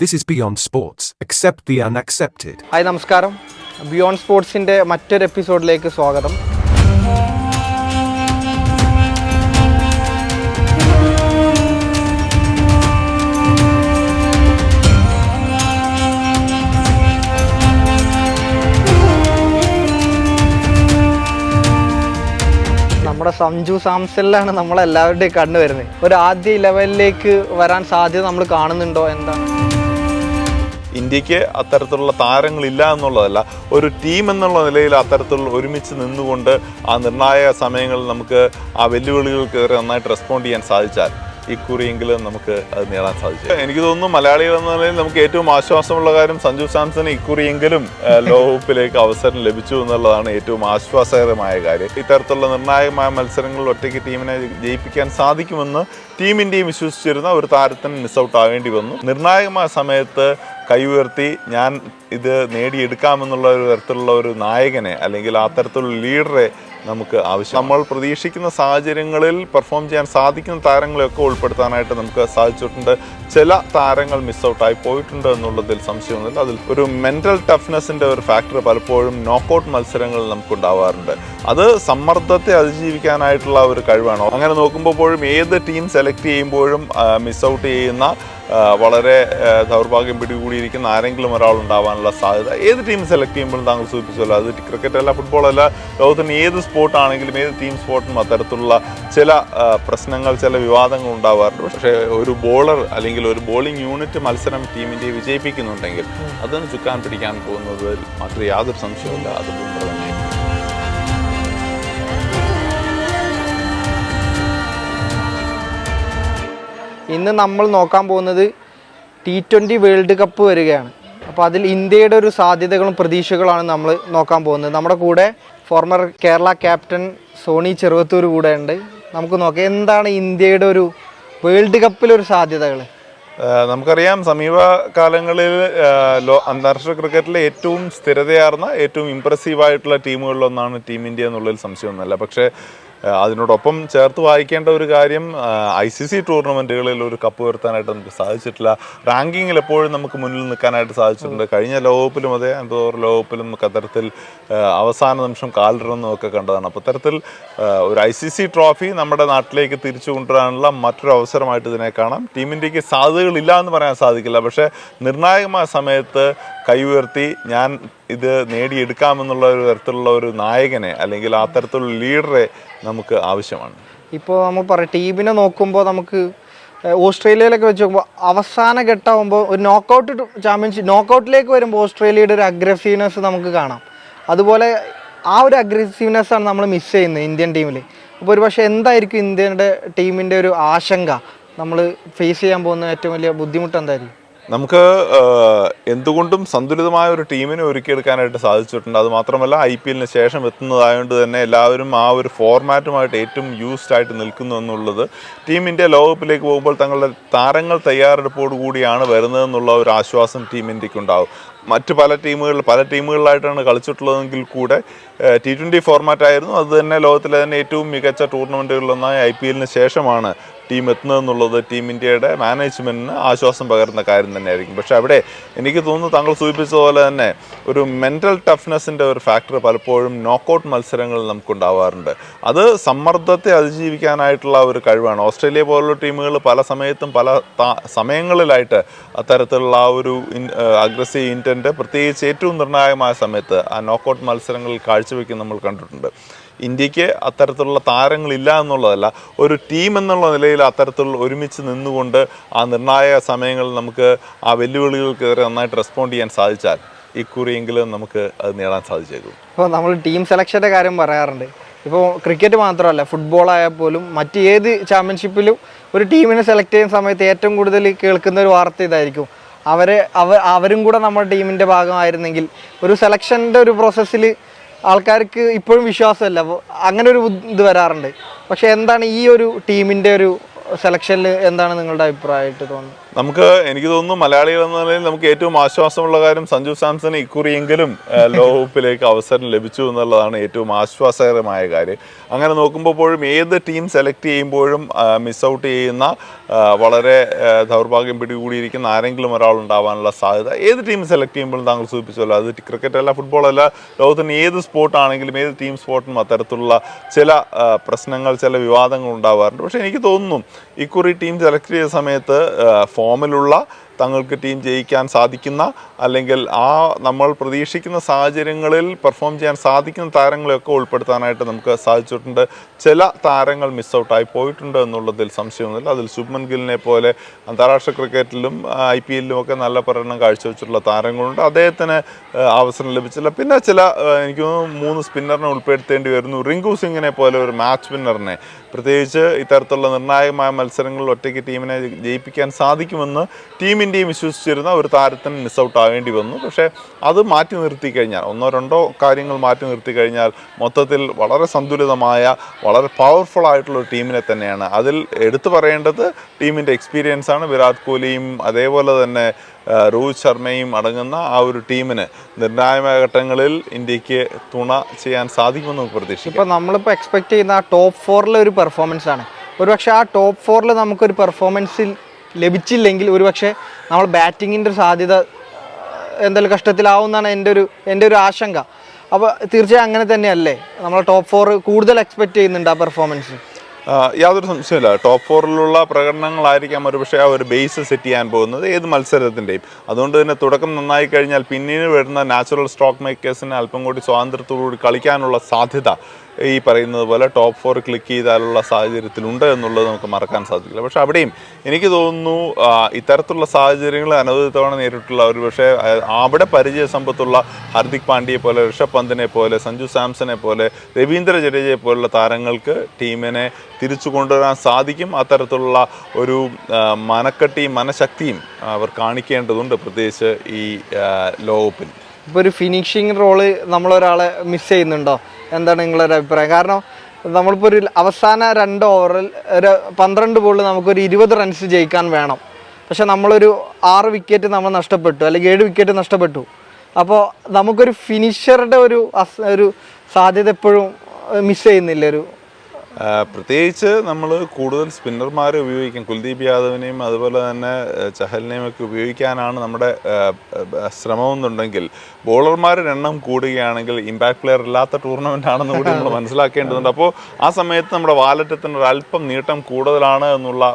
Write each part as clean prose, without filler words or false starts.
This is Beyond Sports. Accept the unaccepted. Hi നമസ്കാരം. Beyond സ്പോർട്സിൻ്റെ മറ്റൊരു എപ്പിസോഡിലേക്ക് സ്വാഗതം. നമ്മുടെ സഞ്ജു സാംസണിലാണ് നമ്മളെല്ലാവരുടെയും കണ്ടുവരുന്നത്. ഒരു ആദ്യ ലെവലിലേക്ക് വരാൻ സാധ്യത നമ്മൾ കാണുന്നുണ്ടോ? എന്താണ് ഇന്ത്യക്ക് അത്തരത്തിലുള്ള താരങ്ങളില്ല എന്നുള്ളതല്ല, ഒരു ടീം എന്നുള്ള നിലയിൽ അത്തരത്തിലുള്ള ഒരുമിച്ച് നിന്നുകൊണ്ട് ആ നിർണായക സമയങ്ങളിൽ നമുക്ക് ആ വെല്ലുവിളികൾക്ക് നന്നായിട്ട് റെസ്പോണ്ട് ചെയ്യാൻ സാധിച്ചാൽ ഇക്കുറിയെങ്കിലും നമുക്ക് അത് നേടാൻ സാധിച്ചു. എനിക്ക് തോന്നുന്നു മലയാളികൾ എന്ന നിലയിൽ നമുക്ക് ഏറ്റവും ആശ്വാസമുള്ള കാര്യം സഞ്ജു സാംസൺ ഇക്കുറിയെങ്കിലും ലോകകപ്പിലേക്ക് അവസരം ലഭിച്ചു എന്നുള്ളതാണ് ഏറ്റവും ആശ്വാസകരമായ കാര്യം. ഇത്തരത്തിലുള്ള നിർണായകമായ മത്സരങ്ങളിൽ ഒറ്റയ്ക്ക് ടീമിനെ ജയിപ്പിക്കാൻ സാധിക്കുമെന്ന് ടീം ഇന്ത്യയും വിശ്വസിച്ചിരുന്ന ഒരു താരത്തിന് മിസ് ഔട്ട് ആവേണ്ടി വന്നു. നിർണായകമായ സമയത്ത് കൈ ഉയർത്തി ഞാൻ ഇത് നേടിയെടുക്കാമെന്നുള്ള ഒരു തരത്തിലുള്ള ഒരു നായകനെ അല്ലെങ്കിൽ ആ തരത്തിലുള്ള ലീഡറെ നമുക്ക് ആവശ്യം. നമ്മൾ പ്രതീക്ഷിക്കുന്ന സാഹചര്യങ്ങളിൽ പെർഫോം ചെയ്യാൻ സാധിക്കുന്ന താരങ്ങളെയൊക്കെ ഉൾപ്പെടുത്താനായിട്ട് നമുക്ക് സാധിച്ചിട്ടുണ്ട്. ചില താരങ്ങൾ മിസ് ഔട്ടായി പോയിട്ടുണ്ട് എന്നുള്ളതിൽ സംശയമൊന്നുമില്ല. അതിൽ ഒരു മെൻ്റൽ ടഫ്നെസ്സിൻ്റെ ഒരു ഫാക്ടർ പലപ്പോഴും നോക്കൗട്ട് മത്സരങ്ങളിൽ നമുക്കുണ്ടാവാറുണ്ട്. അത് സമ്മർദ്ദത്തെ അതിജീവിക്കാനായിട്ടുള്ള ഒരു കഴിവാണ്. അങ്ങനെ നോക്കുമ്പോഴും ഏത് ടീം സെലക്ട് ചെയ്യുമ്പോഴും മിസ് ഔട്ട് ചെയ്യുന്ന വളരെ ദൗർഭാഗ്യം പിടികൂടിയിരിക്കുന്ന ആരെങ്കിലും ഒരാളുണ്ടാവാനുള്ള സാധ്യത ഏത് ടീം സെലക്ട് ചെയ്യുമ്പോഴും താങ്കൾ സൂചിപ്പിച്ചല്ലോ. അത് ക്രിക്കറ്റ് അല്ല, ഫുട്ബോളല്ല, ലോകത്തിന് ഏത് സ്പോർട്ടാണെങ്കിലും ഏത് ടീം സ്പോർട്ടും അത്തരത്തിലുള്ള ചില പ്രശ്നങ്ങൾ, ചില വിവാദങ്ങൾ ഉണ്ടാവാറുണ്ട്. പക്ഷേ ഒരു ബോളർ അല്ലെങ്കിൽ ഒരു ബോളിംഗ് യൂണിറ്റ് മത്സരം ടീമിൻ്റെ വിജയിപ്പിക്കുന്നുണ്ടെങ്കിൽ അതിന് ചുക്കാൻ പിടിക്കാൻ പോകുന്നത് മാത്രമേ യാതൊരു സംശയമില്ല. അത് ബുംറ തന്നെ. ഇന്ന് നമ്മൾ നോക്കാൻ പോകുന്നത് T20 വേൾഡ് കപ്പ് വരികയാണ്. അപ്പോൾ അതിൽ ഇന്ത്യയുടെ ഒരു സാധ്യതകളും പ്രതീക്ഷകളാണ് നമ്മൾ നോക്കാൻ പോകുന്നത്. നമ്മുടെ കൂടെ ഫോർമർ കേരള ക്യാപ്റ്റൻ സോണി ചെറുവത്തൂർ കൂടെ ഉണ്ട്. നമുക്ക് നോക്കാം എന്താണ് ഇന്ത്യയുടെ ഒരു വേൾഡ് കപ്പിലൊരു സാധ്യതകൾ. നമുക്കറിയാം, സമീപകാലങ്ങളിൽ അന്താരാഷ്ട്ര ക്രിക്കറ്റിലെ ഏറ്റവും സ്ഥിരതയാർന്ന ഏറ്റവും ഇംപ്രസീവായിട്ടുള്ള ടീമുകളിലൊന്നാണ് ടീം ഇന്ത്യ എന്നുള്ളതിൽ സംശയമൊന്നുമില്ല. പക്ഷേ അതിനോടൊപ്പം ചേർത്ത് വായിക്കേണ്ട ഒരു കാര്യം ICC ടൂർണമെൻറ്റുകളിൽ ഒരു കപ്പ് ഉയർത്താനായിട്ട് നമുക്ക് സാധിച്ചിട്ടില്ല. റാങ്കിങ്ങിൽ എപ്പോഴും നമുക്ക് മുന്നിൽ നിൽക്കാനായിട്ട് സാധിച്ചിട്ടുണ്ട്. കഴിഞ്ഞ ലോകകപ്പിലും അതെ, ലോകകപ്പിലും നമുക്ക് അത്തരത്തിൽ അവസാന നിമിഷം കാലിടണമെന്നൊക്കെ കണ്ടതാണ്. അപ്പോൾ അത്തരത്തിൽ ഒരു ICC ട്രോഫി നമ്മുടെ നാട്ടിലേക്ക് തിരിച്ചു കൊണ്ടുവരാനുള്ള മറ്റൊരു അവസരമായിട്ട് ഇതിനെ കാണാം. ടീം ഇന്ത്യക്ക് സാധ്യതകളില്ല എന്ന് പറയാൻ സാധിക്കില്ല. പക്ഷേ നിർണായകമായ സമയത്ത് കൈ ഉയർത്തി ഞാൻ ഇത് നേടിയെടുക്കാമെന്നുള്ള ഒരു തരത്തിലുള്ള ഒരു നായകനെ അല്ലെങ്കിൽ ആ തരത്തിലുള്ള ലീഡറെ നമുക്ക് ആവശ്യമാണ്. ഇപ്പോൾ നമ്മൾ പറയാം, ടീമിനെ നോക്കുമ്പോൾ നമുക്ക് ഓസ്ട്രേലിയയിലൊക്കെ വെച്ച് നോക്കുമ്പോൾ അവസാന ഘട്ടമാകുമ്പോൾ ഒരു നോക്കൗട്ടിലേക്ക് വരുമ്പോൾ ഓസ്ട്രേലിയയുടെ ഒരു അഗ്രസീവ്നെസ് നമുക്ക് കാണാം. അതുപോലെ ആ ഒരു അഗ്രസീവ്നെസ്സാണ് നമ്മൾ മിസ് ചെയ്യുന്നത് ഇന്ത്യൻ ടീമിൽ. അപ്പോൾ ഒരു പക്ഷേ എന്തായിരിക്കും ഇന്ത്യയുടെ ടീമിൻ്റെ ഒരു ആശങ്ക, നമ്മൾ ഫേസ് ചെയ്യാൻ പോകുന്ന ഏറ്റവും വലിയ ബുദ്ധിമുട്ട് എന്തായിരിക്കും? നമുക്ക് എന്തുകൊണ്ടും സന്തുലിതമായ ഒരു ടീമിനെ ഒരുക്കിയെടുക്കാനായിട്ട് സാധിച്ചിട്ടുണ്ട്. അതുമാത്രമല്ല IPL ശേഷം എത്തുന്നതായതുകൊണ്ട് തന്നെ എല്ലാവരും ആ ഒരു ഫോർമാറ്റുമായിട്ട് ഏറ്റവും യൂസ്ഡ് ആയിട്ട് നിൽക്കുന്നു എന്നുള്ളത് ടീം ഇന്ത്യ ലോകകപ്പിലേക്ക് പോകുമ്പോൾ തങ്ങളുടെ താരങ്ങൾ തയ്യാറെടുപ്പോടുകൂടിയാണ് വരുന്നതെന്നുള്ള ഒരു ആശ്വാസം ടീം ഇന്ത്യക്കുണ്ടാവും. മറ്റ് പല ടീമുകളിലായിട്ടാണ് കളിച്ചിട്ടുള്ളതെങ്കിൽ കൂടെ T20 ഫോർമാറ്റായിരുന്നു. അത് തന്നെ ലോകത്തിലെ തന്നെ ഏറ്റവും മികച്ച ടൂർണമെൻറ്റുകളിലൊന്നായ IPL ശേഷമാണ് ടീം എത്തുന്നതെന്നുള്ളത് ടീം ഇന്ത്യയുടെ മാനേജ്മെൻറ്റിന് ആശ്വാസം പകരുന്ന കാര്യം തന്നെയായിരിക്കും. പക്ഷേ അവിടെ എനിക്ക് തോന്നുന്നു താങ്കൾ സൂചിപ്പിച്ചതുപോലെ തന്നെ ഒരു മെൻ്റൽ ടഫ്നെസ്സിൻ്റെ ഒരു ഫാക്ടർ പലപ്പോഴും നോക്കൗട്ട് മത്സരങ്ങളിൽ നമുക്കുണ്ടാവാറുണ്ട്. അത് സമ്മർദ്ദത്തെ അതിജീവിക്കാനായിട്ടുള്ള ഒരു കഴിവാണ്. ഓസ്ട്രേലിയ പോലുള്ള ടീമുകൾ പല സമയത്തും പല സമയങ്ങളിലായിട്ട് അത്തരത്തിലുള്ള ആ ഒരു അഗ്രസീവ് ഇൻറ്റൻറ്റ് പ്രത്യേകിച്ച് ഏറ്റവും നിർണായകമായ സമയത്ത് ആ നോക്കൗട്ട് മത്സരങ്ങളിൽ കാഴ്ചവെക്കും നമ്മൾ കണ്ടിട്ടുണ്ട്. ഇന്ത്യക്ക് അത്തരത്തിലുള്ള താരങ്ങളില്ല എന്നുള്ളതല്ല, ഒരു ടീം എന്നുള്ള നിലയിൽ അത്തരത്തിലുള്ള ഒരുമിച്ച് നിന്നുകൊണ്ട് ആ നിർണായക സമയങ്ങളിൽ നമുക്ക് ആ വെല്ലുവിളികൾക്ക് നന്നായിട്ട് റെസ്പോണ്ട് ചെയ്യാൻ സാധിച്ചാൽ ഇക്കുറിയെങ്കിലും നമുക്ക് അത് നേടാൻ സാധിച്ചേക്കും. ഇപ്പോൾ നമ്മൾ ടീം സെലക്ഷൻ്റെ കാര്യം പറയാറുണ്ട്. ഇപ്പോൾ ക്രിക്കറ്റ് മാത്രമല്ല, ഫുട്ബോൾ ആയാൽ പോലും മറ്റ് ഏത് ചാമ്പ്യൻഷിപ്പിലും ഒരു ടീമിനെ സെലക്ട് ചെയ്യുന്ന സമയത്ത് ഏറ്റവും കൂടുതൽ കേൾക്കുന്ന ഒരു വാർത്ത ഇതായിരിക്കും, അവരും കൂടെ നമ്മുടെ ടീമിൻ്റെ ഭാഗമായിരുന്നെങ്കിൽ. ഒരു സെലക്ഷൻ്റെ ഒരു പ്രോസസ്സിൽ ആൾക്കാർക്ക് ഇപ്പോഴും വിശ്വാസമല്ല, അങ്ങനെ ഒരു ഇത് വരാറുണ്ട്. പക്ഷെ എന്താണ് ഈ ഒരു ടീമിൻ്റെ ഒരു സെലക്ഷനിൽ എന്താണ് നിങ്ങളുടെ അഭിപ്രായമായിട്ട് തോന്നുന്നത്? എനിക്ക് തോന്നുന്നു മലയാളികൾ എന്ന നിലയിൽ നമുക്ക് ഏറ്റവും ആശ്വാസമുള്ള കാര്യം സഞ്ജു സാംസന് ഇക്കുറിയെങ്കിലും ലോകകപ്പിലേക്ക് അവസരം ലഭിച്ചു എന്നുള്ളതാണ് ഏറ്റവും ആശ്വാസകരമായ കാര്യം. അങ്ങനെ നോക്കുമ്പോഴും ഏത് ടീം സെലക്ട് ചെയ്യുമ്പോഴും മിസ് ഔട്ട് ചെയ്യുന്ന വളരെ ദൗർഭാഗ്യം പിടികൂടിയിരിക്കുന്ന ആരെങ്കിലും ഒരാളുണ്ടാവാനുള്ള സാധ്യത ഏത് ടീം സെലക്ട് ചെയ്യുമ്പോഴും താങ്കൾ സൂചിപ്പിച്ചല്ലോ, അത് ക്രിക്കറ്റ് അല്ല, ഫുട്ബോൾ അല്ല, ലോകത്തിന് ഏത് സ്പോർട്ടാണെങ്കിലും ഏത് ടീം സ്പോർട്ടിനും അത്തരത്തിലുള്ള ചില പ്രശ്നങ്ങൾ, ചില വിവാദങ്ങൾ ഉണ്ടാവാറുണ്ട്. പക്ഷേ എനിക്ക് തോന്നുന്നു ഇക്കുറി ടീം സെലക്ട് ചെയ്ത സമയത്ത് ഫോമിലുള്ള തങ്ങൾക്ക് ടീം ജയിക്കാൻ സാധിക്കുന്ന അല്ലെങ്കിൽ നമ്മൾ പ്രതീക്ഷിക്കുന്ന സാഹചര്യങ്ങളിൽ പെർഫോം ചെയ്യാൻ സാധിക്കുന്ന താരങ്ങളെയൊക്കെ ഉൾപ്പെടുത്താനായിട്ട് നമുക്ക് സാധിച്ചിട്ടുണ്ട്. ചില താരങ്ങൾ മിസ് ഔട്ടായി പോയിട്ടുണ്ട് എന്നുള്ളതിൽ സംശയമൊന്നുമില്ല. അതിൽ ശുഭ്മൻ ഗില്ലിനെ പോലെ അന്താരാഷ്ട്ര ക്രിക്കറ്റിലും IPL-ലും ഒക്കെ നല്ല പ്രകടനം കാഴ്ചവെച്ചിട്ടുള്ള താരങ്ങളുണ്ട്. അദ്ദേഹത്തിന് അവസരം ലഭിച്ചില്ല. പിന്നെ എനിക്ക് തോന്നുന്നു 3 സ്പിന്നറിനെ ഉൾപ്പെടുത്തേണ്ടി വരുന്നു. റിങ്കു സിംഗിനെ പോലെ ഒരു മാച്ച് വിന്നറിനെ, പ്രത്യേകിച്ച് ഇത്തരത്തിലുള്ള നിർണായകമായ മത്സരങ്ങളിൽ ഒറ്റയ്ക്ക് ടീമിനെ ജയിപ്പിക്കാൻ സാധിക്കുമെന്ന് ടീം ഇന്ത്യയും വിശ്വസിച്ചിരുന്ന ഒരു താരത്തിന് മിസ് ഔട്ട് ആകേണ്ടി വന്നു. പക്ഷേ അത് മാറ്റി നിർത്തി കഴിഞ്ഞാൽ, 1-2 കാര്യങ്ങൾ മാറ്റി നിർത്തി കഴിഞ്ഞാൽ മൊത്തത്തിൽ വളരെ സന്തുലിതമായ, വളരെ പവർഫുൾ ആയിട്ടുള്ള ഒരു ടീമിനെ തന്നെയാണ്. അതിൽ എടുത്തു പറയേണ്ടത് ടീമിൻ്റെ എക്സ്പീരിയൻസ് ആണ്. വിരാട് കോഹ്ലിയും അതേപോലെ തന്നെ രോഹിത് ശർമ്മയും അടങ്ങുന്ന ആ ഒരു ടീമിന് നിർണായക ഘട്ടങ്ങളിൽ ഇന്ത്യക്ക് തുണ ചെയ്യാൻ സാധിക്കുമെന്ന് നമുക്ക് പ്രതീക്ഷിക്കാം. ഇപ്പോൾ നമ്മളിപ്പോൾ എക്സ്പെക്ട് ചെയ്യുന്ന ആ ടോപ്പ് 4-ലെ ഒരു പെർഫോമൻസ് ആണ്. ഒരുപക്ഷെ ആ ടോപ്പ് 4-ൽ നമുക്കൊരു പെർഫോമൻസിൽ ലഭിച്ചില്ലെങ്കിൽ ഒരുപക്ഷെ നമ്മൾ ബാറ്റിങ്ങിൻ്റെ ഒരു സാധ്യത എന്തായാലും കഷ്ടത്തിലാവുമെന്നാണ് എൻ്റെ ഒരു ആശങ്ക. അപ്പോൾ തീർച്ചയായും അങ്ങനെ തന്നെയല്ലേ? നമ്മൾ ടോപ്പ് 4 കൂടുതൽ എക്സ്പെക്ട് ചെയ്യുന്നുണ്ട് ആ പെർഫോമൻസ്. യാതൊരു സംശയമില്ല. ടോപ്പ് 4-ലുള്ള പ്രകടനങ്ങളായിരിക്കാം ഒരുപക്ഷെ ആ ഒരു ബേസ് സെറ്റ് ചെയ്യാൻ പോകുന്നത് ഏത് മത്സരത്തിൻ്റെയും. അതുകൊണ്ട് തന്നെ തുടക്കം നന്നായി കഴിഞ്ഞാൽ പിന്നീട് വരുന്ന നാച്ചുറൽ സ്റ്റോക്ക് മേക്കേഴ്സിന് അല്പം കൂടി സ്വാതന്ത്ര്യത്തോടുകൂടി കളിക്കാനുള്ള സാധ്യത ഈ പറയുന്നത് പോലെ ടോപ്പ് 4 ക്ലിക്ക് ചെയ്താലുള്ള സാഹചര്യത്തിലുണ്ട് എന്നുള്ളത് നമുക്ക് മറക്കാൻ സാധിക്കില്ല. പക്ഷെ അവിടെയും എനിക്ക് തോന്നുന്നു ഇത്തരത്തിലുള്ള സാഹചര്യങ്ങൾ അനവധി തവണ നേരിട്ടുള്ള ഒരു പക്ഷേ അവിടെ പരിചയ സമ്പത്തുള്ള ഹാർദിക് പാണ്ഡ്യയെ പോലെ, ഋഷഭ് പന്തിനെ പോലെ, സഞ്ജു സാംസനെ പോലെ, രവീന്ദ്ര ജഡേജയെ പോലുള്ള താരങ്ങൾക്ക് ടീമിനെ തിരിച്ചു കൊണ്ടുവരാൻ സാധിക്കും. അത്തരത്തിലുള്ള ഒരു മനക്കെട്ടിയും മനഃശക്തിയും അവർ കാണിക്കേണ്ടതുണ്ട്, പ്രത്യേകിച്ച് ഈ ലോകകപ്പിൽ. ഇപ്പോൾ ഒരു ഫിനിഷിങ് റോള് നമ്മളൊരാളെ മിസ് ചെയ്യുന്നുണ്ടോ? എന്താണ് നിങ്ങളൊരു അഭിപ്രായം? കാരണം നമ്മളിപ്പോൾ ഒരു അവസാന 2 ഓവറിൽ ഒരു 12 ബോളിൽ നമുക്കൊരു 20 റൺസ് ജയിക്കാൻ വേണം. പക്ഷെ നമ്മളൊരു 6 വിക്കറ്റ് നമ്മൾ നഷ്ടപ്പെട്ടു, അല്ലെങ്കിൽ 7 വിക്കറ്റ് നഷ്ടപ്പെട്ടു. അപ്പോൾ നമുക്കൊരു ഫിനിഷറുടെ ഒരു സാധ്യത എപ്പോഴും മിസ് ചെയ്യുന്നില്ല. പ്രത്യേകിച്ച് നമ്മൾ കൂടുതൽ സ്പിന്നർമാരെ ഉപയോഗിക്കും. കുൽദീപ് യാദവിനെയും അതുപോലെ തന്നെ ചഹലിനെയും ഒക്കെ ഉപയോഗിക്കാനാണ് നമ്മുടെ ശ്രമമെന്നുണ്ടെങ്കിൽ ബോളർമാരുടെ എണ്ണം കൂടുകയാണെങ്കിൽ ഇമ്പാക്ട് പ്ലെയർ ഇല്ലാത്ത ടൂർണമെൻ്റ് ആണെന്ന് കൂടി നമ്മൾ മനസ്സിലാക്കേണ്ടതുണ്ട്. അപ്പോൾ ആ സമയത്ത് നമ്മുടെ വാലറ്റത്തിന് ഒരല്പം നീട്ടം കൂടുതലാണ് എന്നുള്ള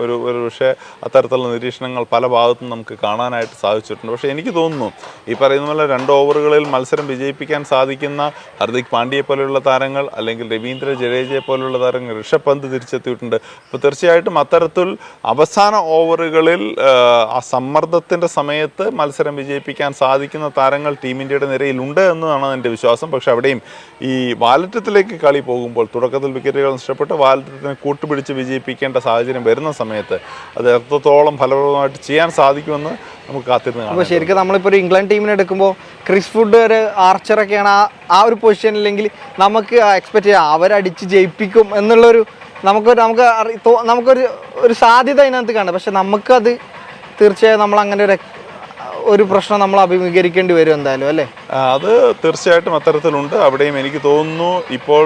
ഒരു പക്ഷേ അത്തരത്തിലുള്ള നിരീക്ഷണങ്ങൾ പല ഭാഗത്തും നമുക്ക് കാണാനായിട്ട് സാധിച്ചിട്ടുണ്ട്. പക്ഷേ എനിക്ക് തോന്നുന്നു ഈ പറയുന്ന പോലെ 2 ഓവറുകളിൽ മത്സരം വിജയിപ്പിക്കാൻ സാധിക്കുന്ന ഹാർദിക് പാണ്ഡ്യയെ പോലെയുള്ള താരങ്ങൾ, അല്ലെങ്കിൽ രവീന്ദ്ര ജഡേജയെ പോലെ താരങ്ങൾ, ഋഷഭ് പന്ത് തിരിച്ചെത്തിയിട്ടുണ്ട്. അപ്പോൾ തീർച്ചയായിട്ടും അത്തരത്തിൽ അവസാന ഓവറുകളിൽ ആ സമ്മർദ്ദത്തിൻ്റെ സമയത്ത് മത്സരം വിജയിപ്പിക്കാൻ സാധിക്കുന്ന താരങ്ങൾ ടീം ഇന്ത്യയുടെ നിരയിലുണ്ട് എന്നതാണ് എൻ്റെ വിശ്വാസം. പക്ഷെ അവിടെയും ഈ വാലറ്റത്തിലേക്ക് കളി പോകുമ്പോൾ തുടക്കത്തിൽ വിക്കറ്റുകൾ നഷ്ടപ്പെട്ട് വാലറ്റത്തിനെ കൂട്ടുപിടിച്ച് വിജയിപ്പിക്കേണ്ട സാഹചര്യം വരുന്ന സമയത്ത് അത് എത്രത്തോളം ഫലപ്രദമായിട്ട് ചെയ്യാൻ സാധിക്കുമെന്ന് നമുക്ക് കാത്തിരുന്ന് കാണാം. അപ്പോൾ ശരിക്കും നമ്മളിപ്പോൾ ഒരു ഇംഗ്ലണ്ട് ടീമിനെ എടുക്കുമ്പോൾ ക്രിസ് വുഡ്, ഒരു ആർച്ചറൊക്കെയാണ് ആ ഒരു പൊസിഷനിലെങ്കിൽ നമുക്ക് എക്സ്പെക്ട് ചെയ്യാം അവരടിച്ച് ജയിപ്പിക്കും എന്നുള്ളൊരു നമുക്കൊരു സാധ്യത അതിനകത്ത് കാണാം. പക്ഷെ നമുക്കത് തീർച്ചയായും നമ്മൾ അങ്ങനെ ഒരു പ്രശ്നം നമ്മൾ അഭിമുഖീകരിക്കേണ്ടി വരും എന്തായാലും, അല്ലേ? അത് തീർച്ചയായിട്ടും അത്തരത്തിലുണ്ട്. അവിടെയും എനിക്ക് തോന്നുന്നു ഇപ്പോൾ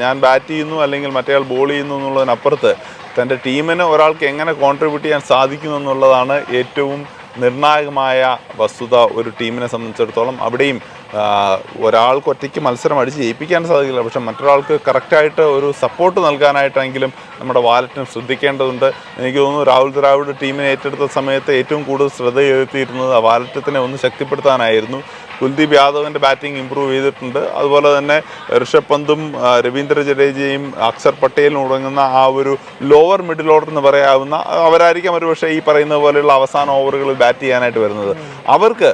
ഞാൻ ബാറ്റ് ചെയ്യുന്നു അല്ലെങ്കിൽ മറ്റേയാൾ ബോൾ ചെയ്യുന്നു എന്നുള്ളതിനപ്പുറത്ത് തൻ്റെ ടീമിന് ഒരാൾക്ക് എങ്ങനെ കോൺട്രിബ്യൂട്ട് ചെയ്യാൻ സാധിക്കുന്നു എന്നുള്ളതാണ് ഏറ്റവും നിർണായകമായ വസ്തുത ഒരു ടീമിനെ സംബന്ധിച്ചിടത്തോളം. അവിടെയും ഒരാൾക്ക് ഒറ്റയ്ക്ക് മത്സരം അടിച്ച് ജയിപ്പിക്കാൻ സാധിക്കില്ല. പക്ഷെ മറ്റൊരാൾക്ക് കറക്റ്റായിട്ട് ഒരു സപ്പോർട്ട് നൽകാനായിട്ടെങ്കിലും നമ്മുടെ വാലറ്റിന് ശ്രദ്ധിക്കേണ്ടതുണ്ട്. എനിക്ക് തോന്നുന്നു രാഹുൽ ദ്രാവിഡ് ടീമിനെ ഏറ്റെടുത്ത സമയത്ത് ഏറ്റവും കൂടുതൽ ശ്രദ്ധ ചെലുത്തിയിരുന്നത് ആ വാലറ്റത്തിനെ ഒന്ന് ശക്തിപ്പെടുത്താനായിരുന്നു. കുൽദീപ് യാദവിൻ്റെ ബാറ്റിംഗ് ഇമ്പ്രൂവ് ചെയ്തിട്ടുണ്ട്. അതുപോലെ തന്നെ ഋഷഭ് പന്തും രവീന്ദ്ര ജഡേജയും അക്ഷർ പട്ടേലും ഉടങ്ങുന്ന ആ ഒരു ലോവർ മിഡിൽ ഓർഡർ എന്ന് പറയാവുന്ന അവരായിരിക്കാം ഒരുപക്ഷെ ഈ പറയുന്ന പോലെയുള്ള അവസാന ഓവറുകളിൽ ബാറ്റ് ചെയ്യാനായിട്ട് വരുന്നത്. അവർക്ക്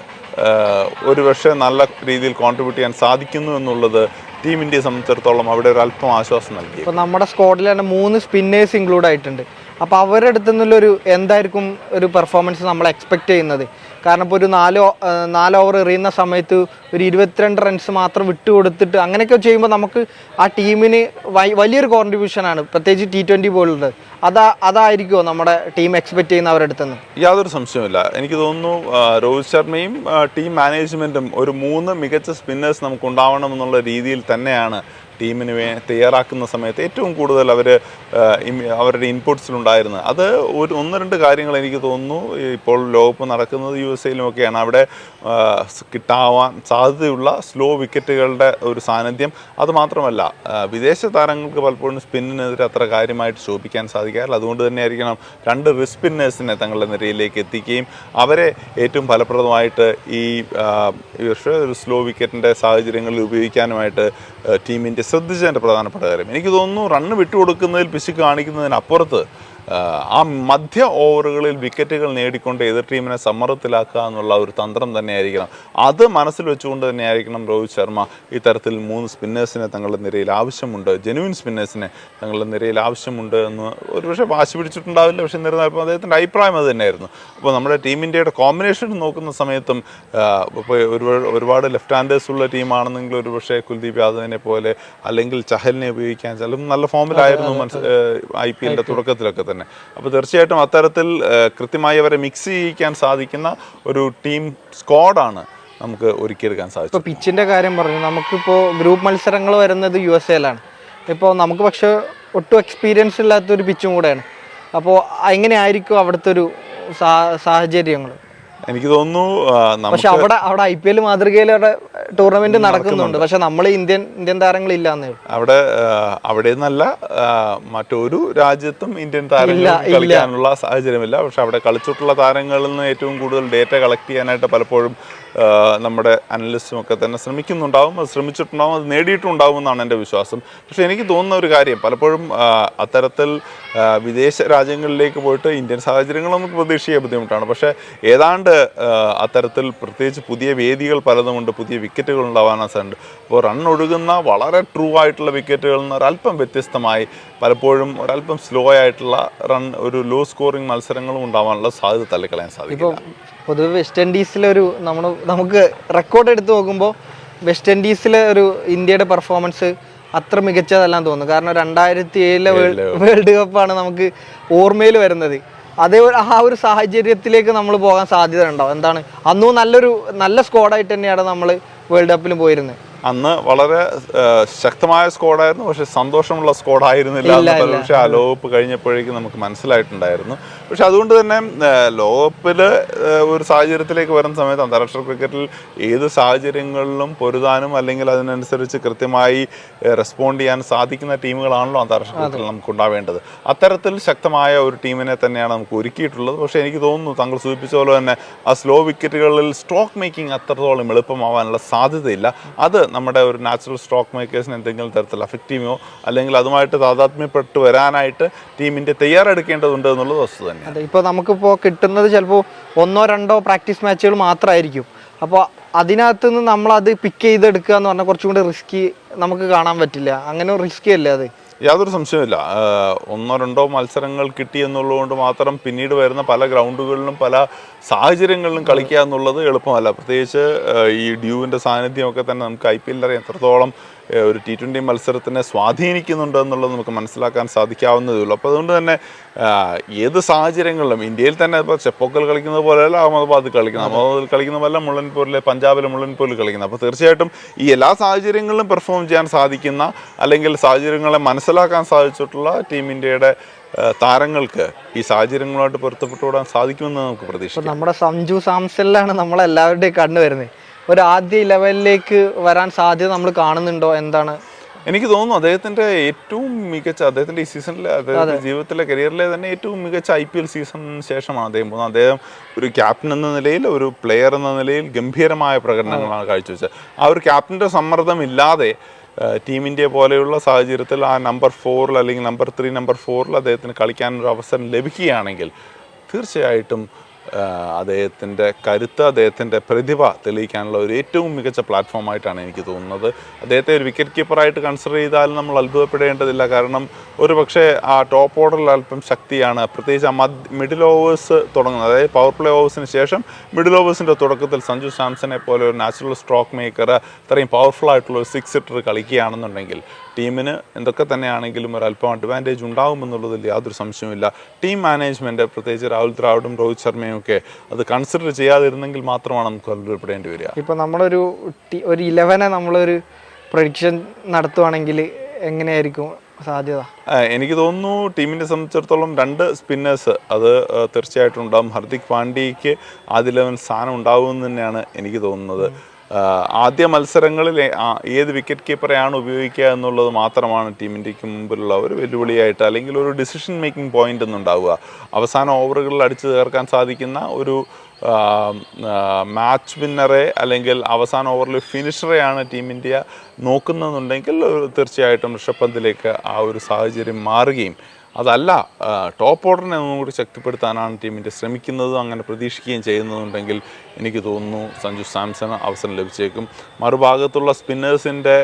ഒരുപക്ഷെ നല്ല രീതിയിൽ കോൺട്രിബ്യൂട്ട് ചെയ്യാൻ സാധിക്കുന്നു എന്നുള്ളത് ടീം ഇന്ത്യയെ സംബന്ധിച്ചിടത്തോളം അവിടെ ഒരു അല്പം ആശ്വാസം നൽകി. ഇപ്പോൾ നമ്മുടെ സ്ക്വാഡിൽ തന്നെ 3 സ്പിന്നേഴ്സ് ഇൻക്ലൂഡ് ആയിട്ടുണ്ട്. അപ്പോൾ അവരുടെ അടുത്തു നിന്നുള്ളൊരു എന്തായിരിക്കും ഒരു പെർഫോമൻസ് നമ്മൾ എക്സ്പെക്ട് ചെയ്യുന്നത്? കാരണം ഇപ്പോൾ ഒരു 4 ഓവർ എറിയുന്ന സമയത്ത് ഒരു 22 റൺസ് മാത്രം വിട്ടുകൊടുത്തിട്ട് അങ്ങനെയൊക്കെ ചെയ്യുമ്പോൾ നമുക്ക് ആ ടീമിന് വലിയൊരു കോൺട്രിബ്യൂഷനാണ്, പ്രത്യേകിച്ച് T20 പോലുള്ളത്. അതായിരിക്കുമോ നമ്മുടെ ടീം എക്സ്പെക്ട് ചെയ്യുന്ന അവരുടെ അടുത്ത് നിന്ന്? യാതൊരു സംശയമില്ല. എനിക്ക് തോന്നുന്നു രോഹിത് ശർമ്മയും ടീം മാനേജ്മെൻറ്റും ഒരു 3 മികച്ച സ്പിന്നേഴ്സ് നമുക്ക് ഉണ്ടാവണം എന്നുള്ള രീതിയിൽ തന്നെയാണ് ടീമിന് തയ്യാറാക്കുന്ന സമയത്ത് ഏറ്റവും കൂടുതൽ അവരുടെ ഇൻപുട്സിലുണ്ടായിരുന്നത്. അത് 1-2 കാര്യങ്ങൾ എനിക്ക് തോന്നുന്നു ഇപ്പോൾ ലോകകപ്പ് നടക്കുന്നത് USA-ലുമൊക്കെയാണ്. അവിടെ കിട്ടാവാൻ സാധ്യതയുള്ള സ്ലോ വിക്കറ്റുകളുടെ ഒരു സാന്നിധ്യം. അതുമാത്രമല്ല, വിദേശ താരങ്ങൾക്ക് പലപ്പോഴും സ്പിന്നിനെതിരെ അത്ര കാര്യമായിട്ട് ശോഭിക്കാൻ സാധിക്കാറില്ല. അതുകൊണ്ട് തന്നെ ആയിരിക്കണം 2 റിസ്ക് സ്പിന്നേഴ്സിനെ തങ്ങളുടെ നിരയിലേക്ക് എത്തിക്കുകയും അവരെ ഏറ്റവും ഫലപ്രദമായിട്ട് ഈ ഒരു സ്ലോ വിക്കറ്റിൻ്റെ സാഹചര്യങ്ങളിൽ ഉപയോഗിക്കാനുമായിട്ട് ടീമിൻ്റെ ശ്രദ്ധിച്ചതിൻ്റെ പ്രധാനപ്പെട്ട കാര്യം. എനിക്ക് തോന്നുന്നു റണ്ണ് വിട്ടുകൊടുക്കുന്നതിൽ പിശുക്ക് കാണിക്കുന്നതിനപ്പുറത്ത് ആ മധ്യ ഓവറുകളിൽ വിക്കറ്റുകൾ നേടിക്കൊണ്ട് എതിർ ടീമിനെ സമ്മർദ്ദത്തിലാക്കുക എന്നുള്ള ഒരു തന്ത്രം തന്നെയായിരിക്കണം. അത് മനസ്സിൽ വെച്ചുകൊണ്ട് തന്നെയായിരിക്കണം രോഹിത് ശർമ്മ ഇത്തരത്തിൽ 3 സ്പിന്നേഴ്സിനെ തങ്ങളുടെ നിരയിൽ ആവശ്യമുണ്ട്, ജെനുവിൻ സ്പിന്നേഴ്സിനെ തങ്ങളുടെ നിരയിൽ ആവശ്യമുണ്ട് എന്ന് ഒരുപക്ഷെ വാശി പിടിച്ചിട്ടുണ്ടാവില്ല. പക്ഷേ എന്നിരുന്നാലും അദ്ദേഹത്തിൻ്റെ അഭിപ്രായം അത് തന്നെയായിരുന്നു. അപ്പോൾ നമ്മുടെ ടീം ഇന്ത്യയുടെ കോമ്പിനേഷൻ നോക്കുന്ന സമയത്തും ഇപ്പോൾ ഒരുപാട് ലെഫ്റ്റ് ഹാൻഡേഴ്സ് ഉള്ള ടീമാണെന്നെങ്കിൽ ഒരുപക്ഷെ കുൽദീപ് യാദവിനെ പോലെ അല്ലെങ്കിൽ ചഹലിനെ ഉപയോഗിക്കാൻ ചിലപ്പോൾ നല്ല ഫോമിലായിരുന്നു IPL-ൻ്റെ തുടക്കത്തിലൊക്കെ തന്നെ. അപ്പോൾ തീർച്ചയായിട്ടും അത്തരത്തിൽ കൃത്യമായി അവരെ മിക്സ് ചെയ്യിക്കാൻ സാധിക്കുന്ന ഒരു ടീം സ്ക്വാഡാണ് നമുക്ക് ഒരുക്കിയെടുക്കാൻ സാധിക്കും. ഇപ്പോൾ പിച്ചിൻ്റെ കാര്യം പറഞ്ഞു, നമുക്കിപ്പോൾ ഗ്രൂപ്പ് മത്സരങ്ങൾ വരുന്നത് USA-ലാണ്. ഇപ്പോൾ നമുക്ക് പക്ഷേ ഒട്ടും എക്സ്പീരിയൻസ് ഇല്ലാത്തൊരു പിച്ചും കൂടെയാണ്. അപ്പോൾ എങ്ങനെയായിരിക്കും അവിടുത്തെ ഒരു സാഹചര്യങ്ങൾ? എനിക്ക് തോന്നുന്നു പക്ഷെ അവിടെ IPL മാതൃകയിൽ ടൂർണമെന്റ് നടക്കുന്നുണ്ട്. പക്ഷെ നമ്മൾ ഇന്ത്യൻ താരങ്ങളില്ലാന്നേ. അവിടെ നിന്നല്ല മറ്റൊരു രാജ്യത്തും ഇന്ത്യൻ താരങ്ങൾ കളിക്കാനുള്ള സാഹചര്യമില്ല. പക്ഷെ അവിടെ കളിച്ചിട്ടുള്ള താരങ്ങളിൽ നിന്ന് ഏറ്റവും കൂടുതൽ ഡേറ്റ കളക്ട് ചെയ്യാനായിട്ട് പലപ്പോഴും നമ്മുടെ അനലിസ്റ്റും ഒക്കെ തന്നെ ശ്രമിക്കുന്നുണ്ടാവും, അത് ശ്രമിച്ചിട്ടുണ്ടാവും, അത് നേടിയിട്ടുണ്ടാവും എന്നാണ് എൻ്റെ വിശ്വാസം. പക്ഷേ എനിക്ക് തോന്നുന്ന ഒരു കാര്യം, പലപ്പോഴും അത്തരത്തിൽ വിദേശ രാജ്യങ്ങളിലേക്ക് പോയിട്ട് ഇന്ത്യൻ സാഹചര്യങ്ങൾ നമുക്ക് പ്രതീക്ഷിക്കാൻ ബുദ്ധിമുട്ടാണ്. പക്ഷേ ഏതാണ്ട് അത്തരത്തിൽ പ്രത്യേകിച്ച് പുതിയ വേദികൾ പലതുമുണ്ട്, പുതിയ വിക്കറ്റുകൾ ഉണ്ടാവാൻ സാധ്യതയുണ്ട്. അപ്പോൾ റൺ ഒഴുകുന്ന വളരെ ട്രൂ ആയിട്ടുള്ള വിക്കറ്റുകളിൽ നിന്ന് ഒരല്പം വ്യത്യസ്തമായി പലപ്പോഴും ഒരല്പം സ്ലോ ആയിട്ടുള്ള ഒരു ലോ സ്കോറിംഗ് മത്സരങ്ങളും ഉണ്ടാവാനുള്ള സാധ്യത തള്ളിക്കളയാൻ സാധിക്കും. പൊതുവെ വെസ്റ്റ് ഇൻഡീസിലൊരു നമുക്ക് റെക്കോർഡ് എടുത്ത് നോക്കുമ്പോൾ വെസ്റ്റ് ഇൻഡീസിലെ ഒരു ഇന്ത്യയുടെ പെർഫോമൻസ് അത്ര മികച്ചതെല്ലാം തോന്നുന്നു. കാരണം 2007 വേൾഡ് കപ്പാണ് നമുക്ക് ഓർമ്മയിൽ വരുന്നത്. ആ ഒരു സാഹചര്യത്തിലേക്ക് നമ്മൾ പോകാൻ സാധ്യത ഉണ്ടാവും. എന്താണ്, അന്നും നല്ല സ്ക്വാഡായിട്ട് തന്നെയാണ് നമ്മൾ വേൾഡ് കപ്പിലും പോയിരുന്നത്. അന്ന് വളരെ ശക്തമായ സ്ക്വാഡായിരുന്നു, പക്ഷെ സന്തോഷമുള്ള സ്ക്വാഡായിരുന്നില്ല എന്ന് പക്ഷേ ആ ലോകകപ്പ് കഴിഞ്ഞപ്പോഴേക്കും നമുക്ക് മനസ്സിലായിട്ടുണ്ടായിരുന്നു. പക്ഷെ അതുകൊണ്ട് തന്നെ ലോകകപ്പിൽ ഒരു സാഹചര്യത്തിലേക്ക് വരുന്ന സമയത്ത് അന്താരാഷ്ട്ര ക്രിക്കറ്റിൽ ഏത് സാഹചര്യങ്ങളിലും പൊരുതാനും അല്ലെങ്കിൽ അതിനനുസരിച്ച് കൃത്യമായി റെസ്പോണ്ട് ചെയ്യാൻ സാധിക്കുന്ന ടീമുകളാണല്ലോ അന്താരാഷ്ട്ര ക്രിക്കറ്റിൽ നമുക്ക് ഉണ്ടാവേണ്ടത്. അത്തരത്തിൽ ശക്തമായ ഒരു ടീമിനെ തന്നെയാണ് നമുക്ക് ഒരുക്കിയിട്ടുള്ളത്. പക്ഷേ എനിക്ക് തോന്നുന്നു താങ്കൾ സൂചിപ്പിച്ച പോലെ തന്നെ ആ സ്ലോ വിക്കറ്റുകളിൽ സ്ട്രോക്ക് മേക്കിംഗ് അത്രത്തോളം എളുപ്പമാവാനുള്ള സാധ്യതയില്ല. അത് നമ്മുടെ ഒരു നാച്ചുറൽ സ്ട്രോക്ക് മേക്കേഴ്സിന് എന്തെങ്കിലും തരത്തിൽ അഫക്റ്റ് ചെയ്യുമോ അല്ലെങ്കിൽ അതുമായിട്ട് താതാത്മ്യപ്പെട്ട് വരാനായിട്ട് ടീമിൻ്റെ തയ്യാറെടുക്കേണ്ടതുണ്ട് എന്നുള്ളത് വസ്തുത തന്നെയാണ്. അതെ, ഇപ്പോൾ നമുക്കിപ്പോൾ കിട്ടുന്നത് ചിലപ്പോൾ 1-2 പ്രാക്ടീസ് മാച്ചുകൾ മാത്രമായിരിക്കും. അപ്പോൾ അതിനകത്ത് നിന്ന് നമ്മളത് പിക്ക് ചെയ്തെടുക്കുക എന്ന് പറഞ്ഞാൽ കുറച്ചും കൂടി റിസ്കി നമുക്ക് കാണാൻ പറ്റില്ല. അങ്ങനെ റിസ്കി അല്ലേ അത്? യാതൊരു സംശയമില്ല. 1-2 മത്സരങ്ങൾ കിട്ടി എന്നുള്ളതുകൊണ്ട് മാത്രം പിന്നീട് വരുന്ന പല ഗ്രൗണ്ടുകളിലും പല സാഹചര്യങ്ങളിലും കളിക്കുക എന്നുള്ളത് എളുപ്പമല്ല. പ്രത്യേകിച്ച് ഈ ഡ്യൂവിൻ്റെ സാന്നിധ്യമൊക്കെ തന്നെ നമുക്ക് IPL അറിയാം എത്രത്തോളം ഒരു T20 മത്സരത്തിനെ സ്വാധീനിക്കുന്നുണ്ട് എന്നുള്ളത് നമുക്ക് മനസ്സിലാക്കാൻ സാധിക്കാവുന്നതേ ഉള്ളൂ. അപ്പോൾ അതുകൊണ്ട് തന്നെ ഏത് സാഹചര്യങ്ങളിലും ഇന്ത്യയിൽ തന്നെ ഇപ്പോൾ ചെപ്പോക്കൽ കളിക്കുന്നത് പോലെയല്ല അഹമ്മദാബാദ് കളിക്കുന്ന പോലെ മുള്ളൻപൂരിലെ പഞ്ചാബിലെ മുള്ളൻപൂരിൽ കളിക്കുന്നത്. അപ്പോൾ തീർച്ചയായിട്ടും ഈ എല്ലാ സാഹചര്യങ്ങളിലും പെർഫോം ചെയ്യാൻ സാധിക്കുന്ന അല്ലെങ്കിൽ സാഹചര്യങ്ങളെ മനസ്സിലാക്കാൻ സാധിച്ചിട്ടുള്ള ടീം ഇന്ത്യയുടെ താരങ്ങൾക്ക് ഈ സാഹചര്യങ്ങളുമായിട്ട് പൊരുത്തപ്പെട്ടുകൂടാൻ സാധിക്കുമെന്ന് നമുക്ക് പ്രതീക്ഷിക്കാം. നമ്മുടെ സഞ്ജു സാംസണിലാണ് നമ്മളെല്ലാവരുടെയും കണ്ടുവരുന്നത്. ഒരു ആദ്യ ലെവലിലേക്ക് വരാൻ സാധ്യത നമ്മൾ കാണുന്നുണ്ടോ? എന്താണ് എനിക്ക് തോന്നുന്നു അദ്ദേഹത്തിൻ്റെ ഏറ്റവും മികച്ച അദ്ദേഹത്തിൻ്റെ ഈ സീസണിലെ അദ്ദേഹത്തിൻ്റെ ജീവിതത്തിലെ കരിയറിലെ തന്നെ ഏറ്റവും മികച്ച IPL സീസണിന് ശേഷമാണ് അദ്ദേഹം പോകുന്നത്. അദ്ദേഹം ഒരു ക്യാപ്റ്റൻ എന്ന നിലയിൽ ഒരു പ്ലെയർ എന്ന നിലയിൽ ഗംഭീരമായ പ്രകടനങ്ങളാണ് കാഴ്ചവെച്ചത്. ആ ഒരു ക്യാപ്റ്റൻ്റെ സമ്മർദ്ദം ഇല്ലാതെ ടീം ഇന്ത്യ പോലെയുള്ള സാഹചര്യത്തിൽ ആ നമ്പർ 4 അല്ലെങ്കിൽ നമ്പർ 3, നമ്പർ 4 അദ്ദേഹത്തിന് കളിക്കാനൊരു അവസരം ലഭിക്കുകയാണെങ്കിൽ തീർച്ചയായിട്ടും അദ്ദേഹത്തിൻ്റെ കരുത്ത്, അദ്ദേഹത്തിൻ്റെ പ്രതിഭ തെളിയിക്കാനുള്ള ഒരു ഏറ്റവും മികച്ച പ്ലാറ്റ്ഫോമായിട്ടാണ് എനിക്ക് തോന്നുന്നത്. അദ്ദേഹത്തെ ഒരു വിക്കറ്റ് കീപ്പറായിട്ട് കൺസിഡർ ചെയ്താൽ നമ്മൾ അത്ഭുതപ്പെടേണ്ടതില്ല. കാരണം ഒരു പക്ഷേ ആ ടോപ്പ് ഓർഡറിൽ അല്പം ശക്തിയാണ്, പ്രത്യേകിച്ച് ആ മിഡിൽ ഓവേഴ്സ് തുടങ്ങുന്നത്, അതായത് പവർ പ്ലേ ഓവേഴ്സിന് ശേഷം മിഡിൽ ഓവേഴ്സിൻ്റെ തുടക്കത്തിൽ സഞ്ജു സാംസനെ പോലെ ഒരു നാച്ചുറൽ സ്ട്രോക്ക് മേക്കർ, ഇത്രയും പവർഫുൾ ആയിട്ടുള്ള ഒരു 6 hitter കളിക്കുകയാണെന്നുണ്ടെങ്കിൽ ടീമിന് എന്തൊക്കെ തന്നെയാണെങ്കിലും ഒരു അല്പം അഡ്വാൻറ്റേജ് ഉണ്ടാകുമെന്നുള്ളതിൽ യാതൊരു സംശയവുമില്ല. ടീം മാനേജ്മെൻറ്റ്, പ്രത്യേകിച്ച് രാഹുൽ ദ്രാവിഡും രോഹിത് ശർമ്മയും ഒക്കെ അത് കൺസിഡർ ചെയ്യാതിരുന്നെങ്കിൽ മാത്രമാണ് നമുക്ക് അത്ഭുതപ്പെടേണ്ടി വരിക. ഇപ്പോൾ നമ്മളൊരു 11 നമ്മളൊരു പ്രൊഡിക്ഷൻ നടത്തുവാണെങ്കിൽ എങ്ങനെയായിരിക്കും സാധ്യത? എനിക്ക് തോന്നുന്നു ടീമിനെ സംബന്ധിച്ചിടത്തോളം 2 സ്പിന്നേഴ്സ് അത് തീർച്ചയായിട്ടും ഉണ്ടാകും. ഹർദിക് പാണ്ഡ്യയ്ക്ക് ആദ്യ 11 സ്ഥാനം ഉണ്ടാകുമെന്ന് തന്നെയാണ് എനിക്ക് തോന്നുന്നത്. ആദ്യ മത്സരങ്ങളിൽ ഏത് വിക്കറ്റ് കീപ്പറെയാണ് ഉപയോഗിക്കുക എന്നുള്ളത് മാത്രമാണ് ടീം ഇന്ത്യക്ക് മുമ്പിലുള്ള ഒരു വെല്ലുവിളിയായിട്ട്, അല്ലെങ്കിൽ ഒരു ഡിസിഷൻ മേക്കിംഗ് പോയിന്റ് എന്നുണ്ടാവുക. അവസാന ഓവറുകളിൽ അടിച്ചു ചേർക്കാൻ സാധിക്കുന്ന ഒരു മാച്ച് വിന്നറെ അല്ലെങ്കിൽ അവസാന ഓവറിൽ ഫിനിഷറെയാണ് ടീം ഇന്ത്യ നോക്കുന്നതെന്നുണ്ടെങ്കിൽ തീർച്ചയായിട്ടും ഋഷഭ് പന്തിലേക്ക് ആ ഒരു സാഹചര്യം മാറുകയും, അതല്ല ടോപ്പ് ഓർഡറിനെ ഒന്നും കൂടി ശക്തിപ്പെടുത്താനാണ് ടീം ഇന്ത്യ ശ്രമിക്കുന്നത്, അങ്ങനെ പ്രതീക്ഷിക്കുകയും ചെയ്യുന്നതുണ്ടെങ്കിൽ എനിക്ക് തോന്നുന്നു സഞ്ജു സാംസണ് അവസരം ലഭിച്ചേക്കും. മറുഭാഗത്തുള്ള സ്പിന്നേഴ്സിൻ്റെ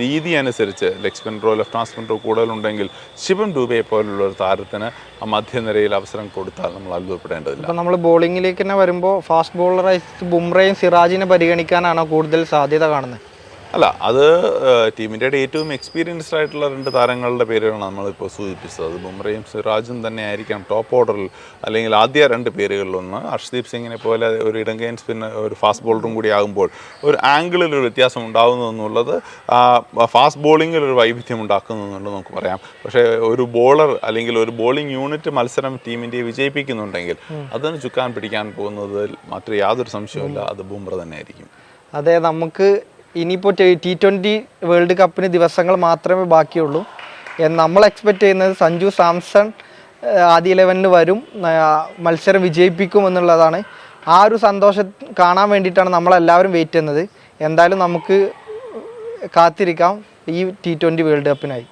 രീതി അനുസരിച്ച് ലെഗ് സ്പിന്നറോ ലെഫ്റ്റ് ഹാൻഡ് സ്പിന്നറോ കൂടുതലുണ്ടെങ്കിൽ ശിവം ഡൂബെ പോലുള്ള ഒരു താരത്തിന് ആ മധ്യനിരയിൽ അവസരം കൊടുത്താൽ നമ്മൾ അത്ഭുതപ്പെടേണ്ടതില്ല. അപ്പോൾ നമ്മൾ ബോളിങ്ങിലേക്ക് തന്നെ വരുമ്പോൾ ഫാസ്റ്റ് ബോളറായി ബുംറയും സിറാജിനെ പരിഗണിക്കാനാണോ കൂടുതൽ സാധ്യത കാണുന്നത്? അല്ല, അത് ടീം ഇന്ത്യയുടെ ഏറ്റവും എക്സ്പീരിയൻസ്ഡ് ആയിട്ടുള്ള 2 താരങ്ങളുടെ പേരുകളാണ് നമ്മളിപ്പോൾ സൂചിപ്പിച്ചത്. അത് ബുംറയും സിറാജും തന്നെ ആയിരിക്കാം ടോപ്പ് ഓർഡറിൽ, അല്ലെങ്കിൽ ആദ്യ 2 പേരുകളിലൊന്ന്. ഹർഷ്ദീപ് സിംഗിനെ പോലെ ഒരു ഇടങ്കൈൻ സ്പിന്നർ, ഒരു ഫാസ്റ്റ് ബോളറും കൂടി ആകുമ്പോൾ ഒരു ആംഗിളിൽ ഒരു വ്യത്യാസം ഉണ്ടാകുന്നു എന്നുള്ളത് ഫാസ്റ്റ് ബോളിങ്ങിൽ ഒരു വൈവിധ്യം ഉണ്ടാക്കുന്നു എന്നുള്ളത് നമുക്ക് പറയാം. പക്ഷേ ഒരു ബോളർ അല്ലെങ്കിൽ ഒരു ബോളിംഗ് യൂണിറ്റ് മത്സരം ടീം ഇന്ത്യയെ വിജയിപ്പിക്കുന്നുണ്ടെങ്കിൽ അതിന് ചുക്കാൻ പിടിക്കാൻ പോകുന്നതിൽ മറ്റൊരു യാതൊരു സംശയവുമില്ല, അത് ബുംറ തന്നെ ആയിരിക്കും. അതെ, നമുക്ക് ഇനിയിപ്പോൾ T20 വേൾഡ് കപ്പിന് ദിവസങ്ങൾ മാത്രമേ ബാക്കിയുള്ളൂ. നമ്മൾ എക്സ്പെക്റ്റ് ചെയ്യുന്നത് സഞ്ജു സാംസൺ ആദ്യ 11 വരും, മത്സരം വിജയിപ്പിക്കും എന്നുള്ളതാണ്. ആ ഒരു സന്തോഷം കാണാൻ വേണ്ടിയിട്ടാണ് നമ്മളെല്ലാവരും വെയിറ്റ് ചെയ്യുന്നത്. എന്തായാലും നമുക്ക് കാത്തിരിക്കാം ഈ T20 വേൾഡ് കപ്പിനായി.